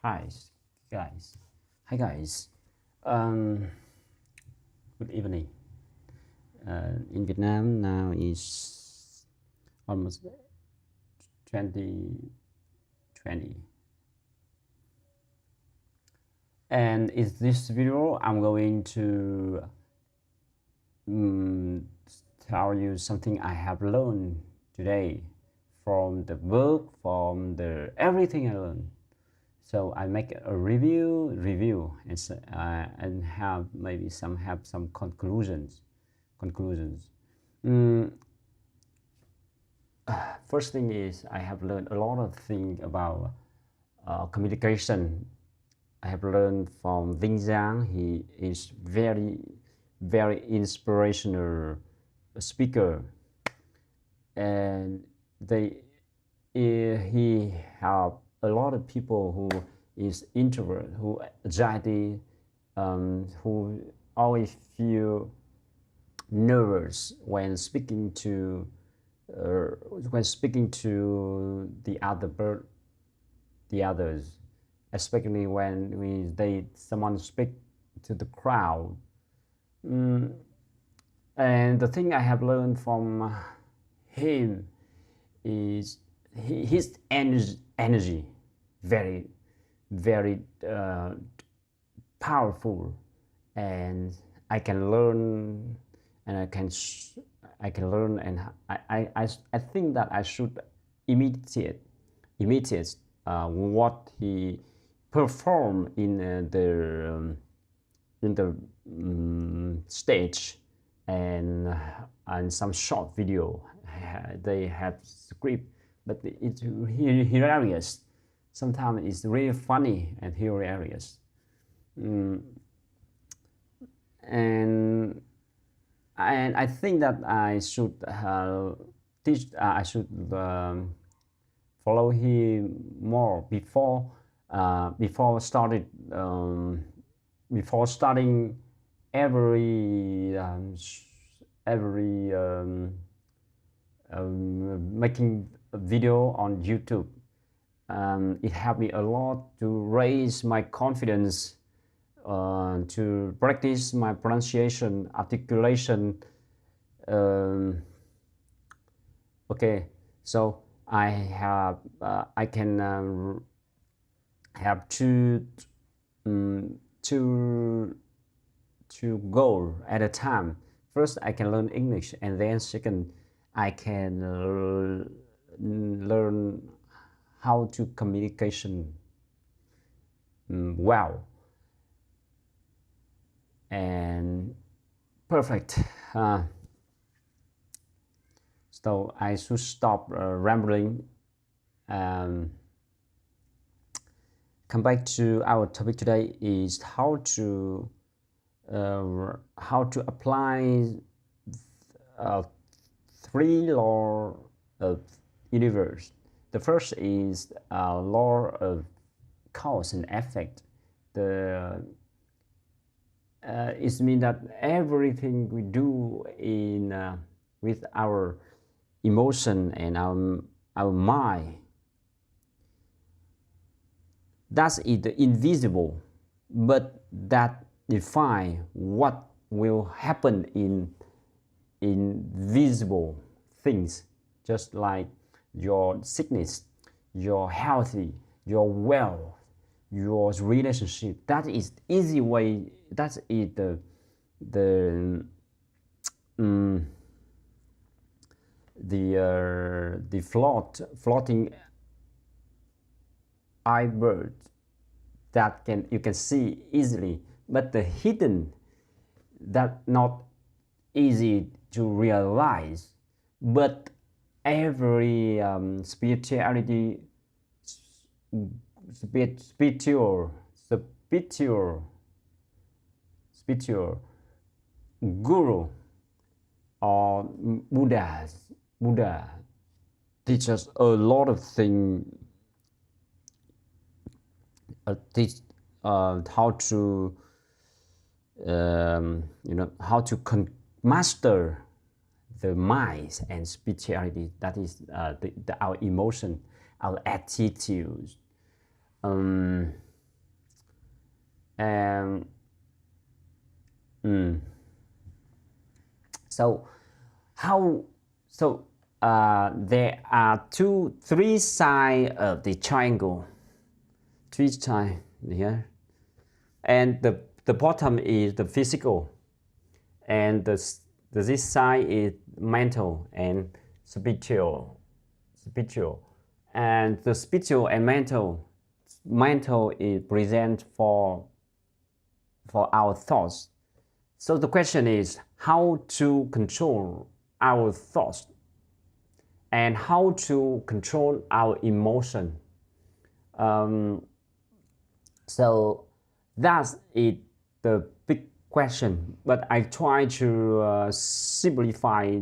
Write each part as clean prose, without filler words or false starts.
Hi, guys. Hi, guys. Um, Good evening. In Vietnam now is almost 2020, and in this video, I'm going to um, tell you something I have learned today from the book, from the everything I learned. So I make a review, and have maybe some conclusions. Mm, First thing is I have learned a lot of things about communication. I have learned from Vinh Giang. He is very inspirational speaker, and he help a lot of people who is introvert, who anxiety, who always feel nervous when speaking to the others, especially when someone speak to the crowd. Mm, and the thing I have learned from him is his energy very very powerful, and I can learn, and I can learn, and I think that I should imitate what he performed in the stage, and some short video. They have script, but it's hilarious. Sometimes it's really funny and hilarious. Mm, and I think that I should I should follow him more before starting every making a video on YouTube. It helped me a lot to raise my confidence, to practice my pronunciation, articulation. Okay, so I can have two goal at a time. First, I can learn English, and then second, I can learn how to communication well and perfect. So I should stop rambling. Come back to our topic today is how to apply three law of universe. The first is law of cause and effect. It means that everything we do with our emotion and our mind, that's the invisible, but that define what will happen in visible things, just like your sickness, your healthy, your wealth, your relationship. That is easy way. That is the floating iceberg that you can see easily, but the hidden, that not easy to realize. But every spiritual guru or Buddha teach us a lot of things. Teach how to how to master the minds and spirituality. That is our emotion, our attitudes. And so how so there are three sides of the triangle, three sides here, and the bottom is the physical, and this side is mental and spiritual, and the spiritual and mental is present for our thoughts. So the question is how to control our thoughts and how to control our emotion. So that's it, the big question. But I try to simplify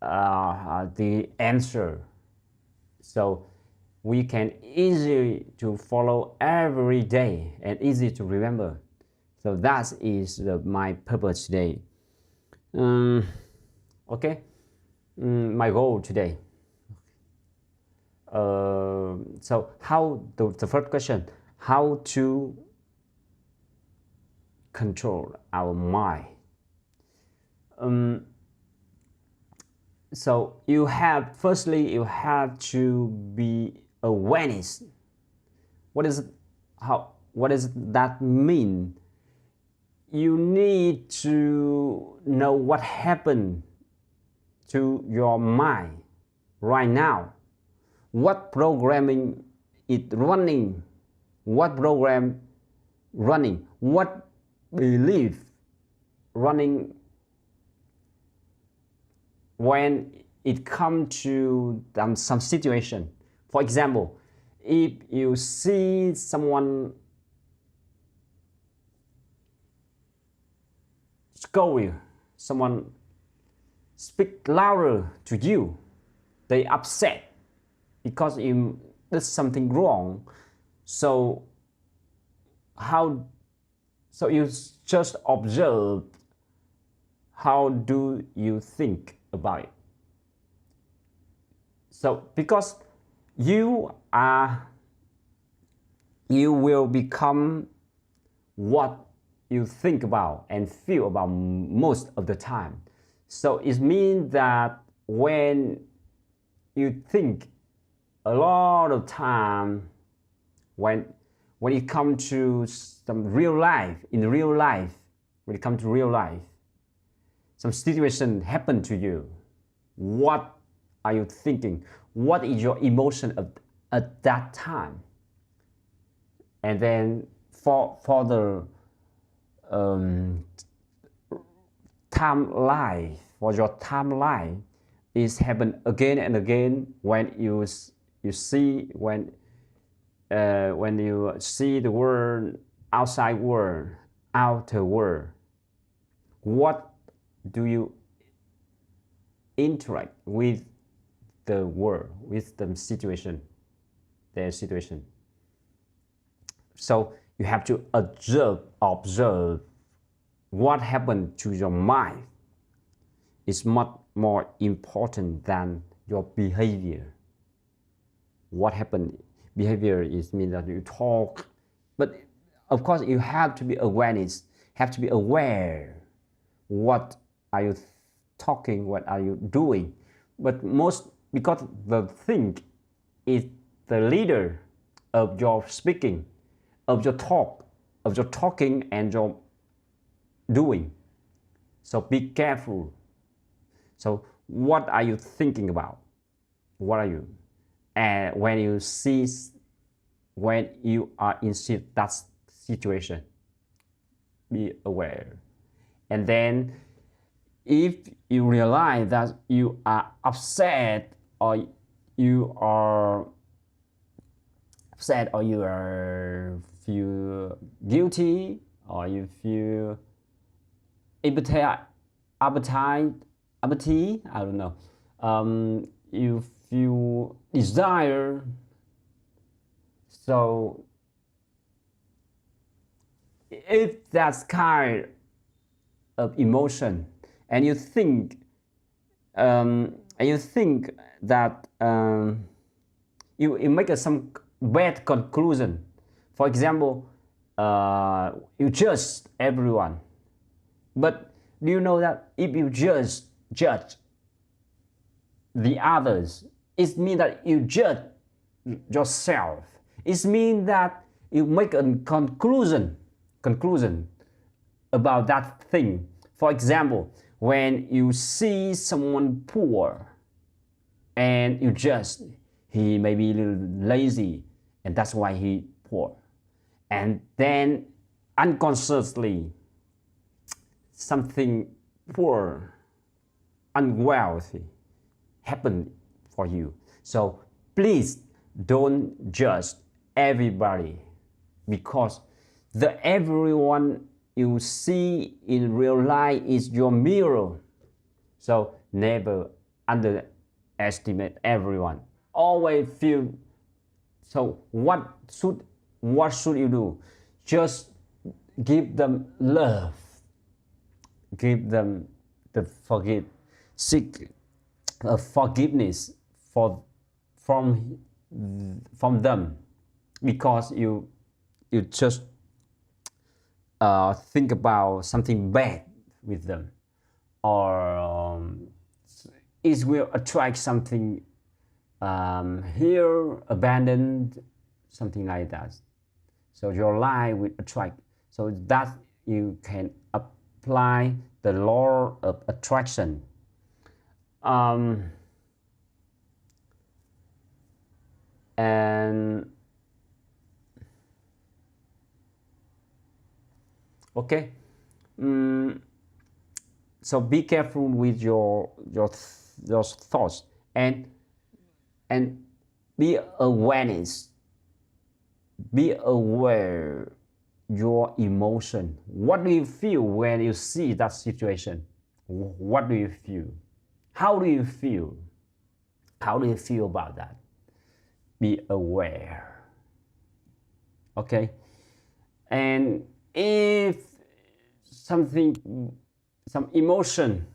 the answer, so we can easy to follow every day and easy to remember. So that is my purpose today. Okay, my goal today. So how the first question, how to control our mind. So you have, firstly, you have to be awareness. What does that mean? You need to know what happened to your mind right now. What programming is running? What program running? What belief running when it comes to some situation? For example, if you see someone scold you, someone speak louder to you, they upset because you did something wrong. So you just observe, how do you think about it? So because you will become what you think about and feel about most of the time. So it means that when you think a lot of time, when it comes to some real life, when it comes to real life, some situation happened to you, what are you thinking? What is your emotion at that time? And then for the timeline, for your timeline, is happen again and again when you see when you see the world, outer world. What do you interact with the world, with the situation, their situation? So you have to observe what happened to your mind. It's much more important than your behavior. What happened? Behavior is mean that you talk, but of course you have to be awareness, have to be aware. What are you talking? What are you doing? But most, because the thing is the leader of your speaking, of your talk, of your talking and your doing. So be careful. So what are you thinking about? What are you? And when you are in that situation, be aware. And then if you realize that you are upset, or you feel guilty, or you feel appetite, I don't know. You feel desire. So if that's kind of emotion, and you think that you make some bad conclusion. For example, you judge everyone. But do you know that if you judge the others, it means that you judge yourself. It means that you make a conclusion about that thing. For example, when you see someone poor and you judge, he may be a little lazy and that's why he poor. And then unconsciously something poor, unwealthy happen for you. So please don't judge everybody, because the everyone you see in real life is your mirror. So never underestimate everyone. Always feel. So what should you do? Just give them love. Give them the seek forgiveness from them, because you just think about something bad with them, or it will attract something here abandoned, something like that. So your life will attract. So that you can apply the law of attraction. And okay, so be careful with your thoughts, and be aware your emotion. What do you feel when you see that situation? What do you feel? How do you feel? How do you feel about that? Be aware. Okay? And if some emotion,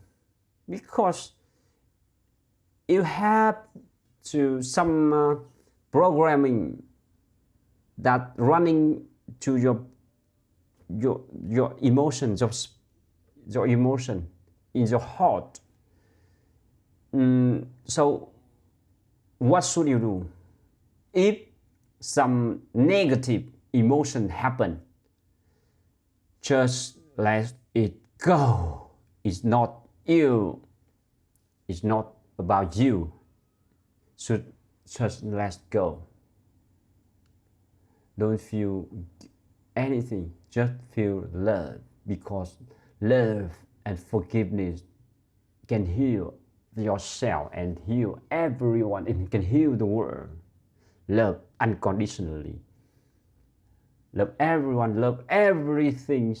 because you have to some programming that running to your emotions, your emotion in your heart. So what should you do if some negative emotion happen? Just let it go. It's not you. It's not about you. So just let go. Don't feel anything. Just feel love, because love and forgiveness can heal yourself and heal everyone, and can heal the world. Love unconditionally. Love everyone, love everything,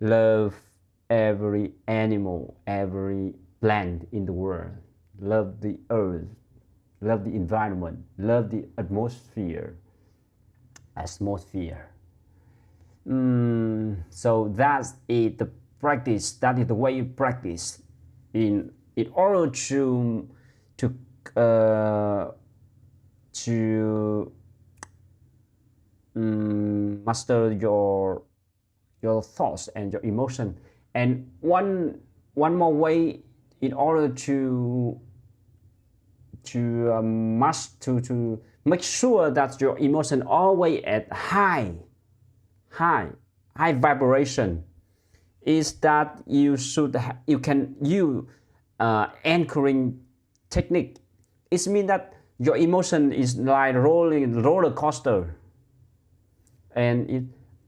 love every animal, every plant in the world. Love the earth, love the environment, love the atmosphere. So that's it, the practice. That is the way you practice in order to master your thoughts and your emotion. And one more way in order to make sure that your emotion always at high vibration is that you can use anchoring technique. It means that your emotion is like roller coaster, and it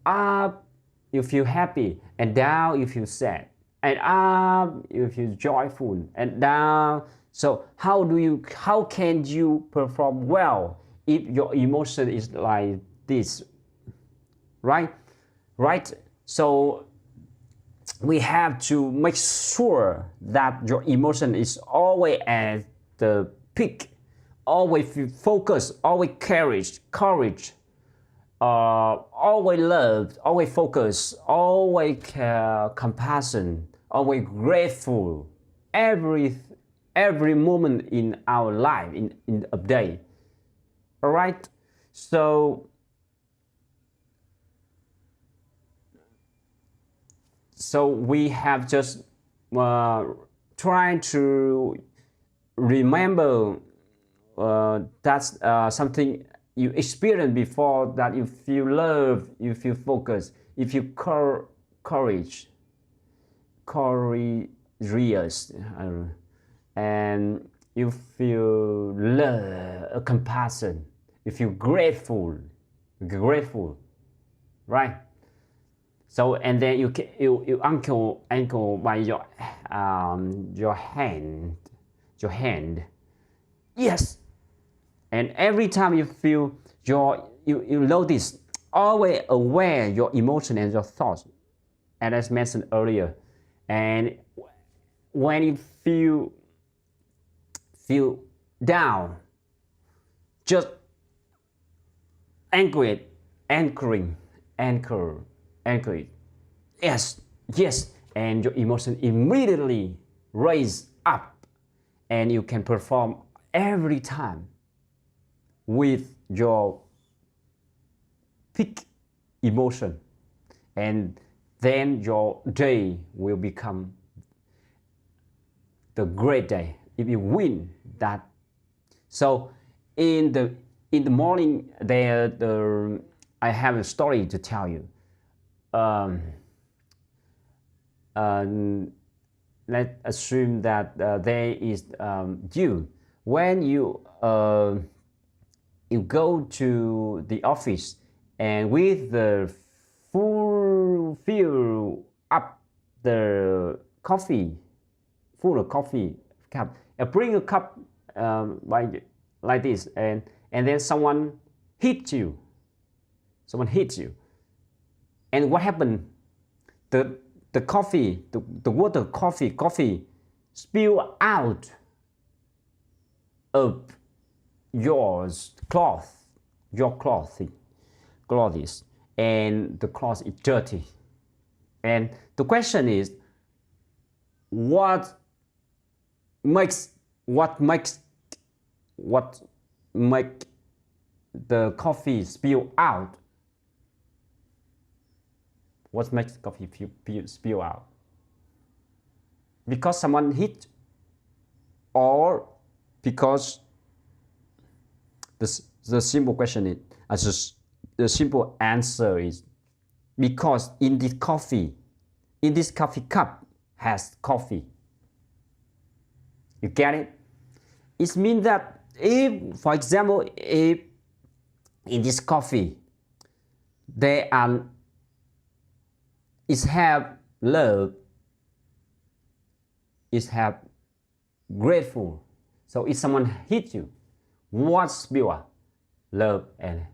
up you feel happy, and down you feel sad, and up you feel joyful, and down. So how can you perform well if your emotion is like this, right? So we have to make sure that your emotion is always at the peak, always focus, always courage, always love, always focus, always compassion, always grateful, every moment in our life, in a day. All right. So So we have just tried to remember that's something you experienced before, that you feel love, you feel focus, if you courageous, and you feel love, compassion, you feel grateful, right? So and then you ankle by your hand, yes. And every time you feel you notice, always aware your emotion and your thoughts, as I mentioned earlier. And when you feel down, just anchor it, anchor it. Yes, and your emotion immediately raise up, and you can perform every time with your peak emotion, and then your day will become the great day if you win that. So in the morning, I have a story to tell you. Let's assume that there is you when you go to the office, and with the full fill up the coffee, full of coffee cup, bring a cup like this, and then someone hit you, and what happened? The coffee, the water coffee spill out of your clothes, and the cloth is dirty. And the question is, what makes the coffee spill out? What makes coffee spill out? Because someone hit, or because the simple question is, the simple answer is, because in this coffee cup has coffee. You get it? It means that if, for example, if in this coffee there are it have love, it have grateful. So if someone hit you, what's pure? Love and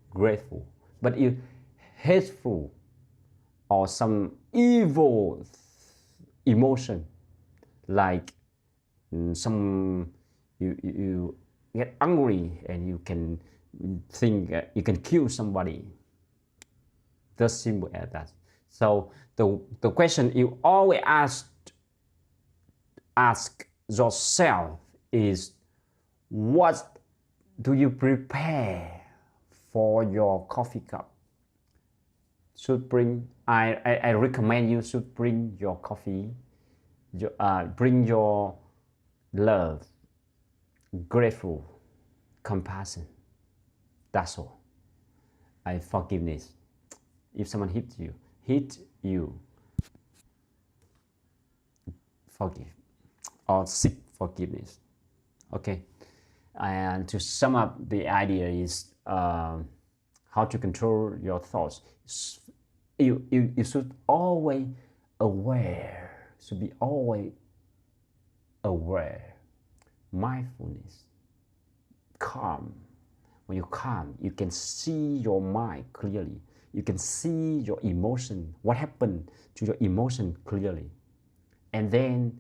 grateful. But if hateful or some evil emotion, like some you get angry and you can think you can kill somebody, the symbol as that. So the question you always ask yourself is, what do you prepare for your coffee cup? I recommend you should bring your coffee, bring your love, grateful, compassion. That's all. Forgiveness. If someone hit you, forgive or seek forgiveness. Okay. And to sum up, the idea is how to control your thoughts. You should always aware. Should be always aware. Mindfulness. Calm. When you're calm, you can see your mind clearly. You can see your emotion, what happened to your emotion clearly. And then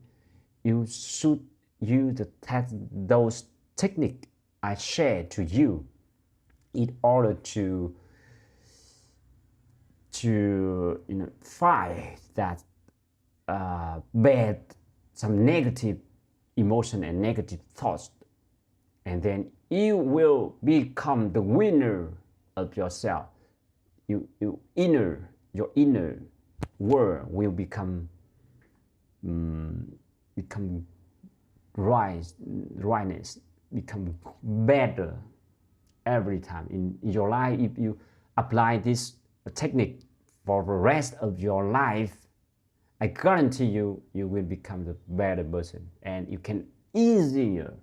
you should use those techniques I shared to you in order to fight that bad, some negative emotion and negative thoughts. And then you will become the winner of yourself. Your inner world will become rightness, become better every time in your life. If you apply this technique for the rest of your life, I guarantee you will become the better person, and you can easier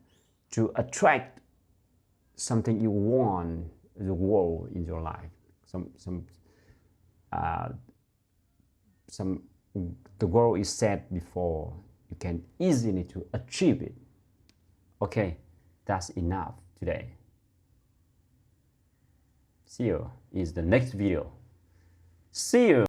to attract something you want the world in your life. The goal is set before, you can easily to achieve it. Okay, that's enough today. See you in the next video. See you.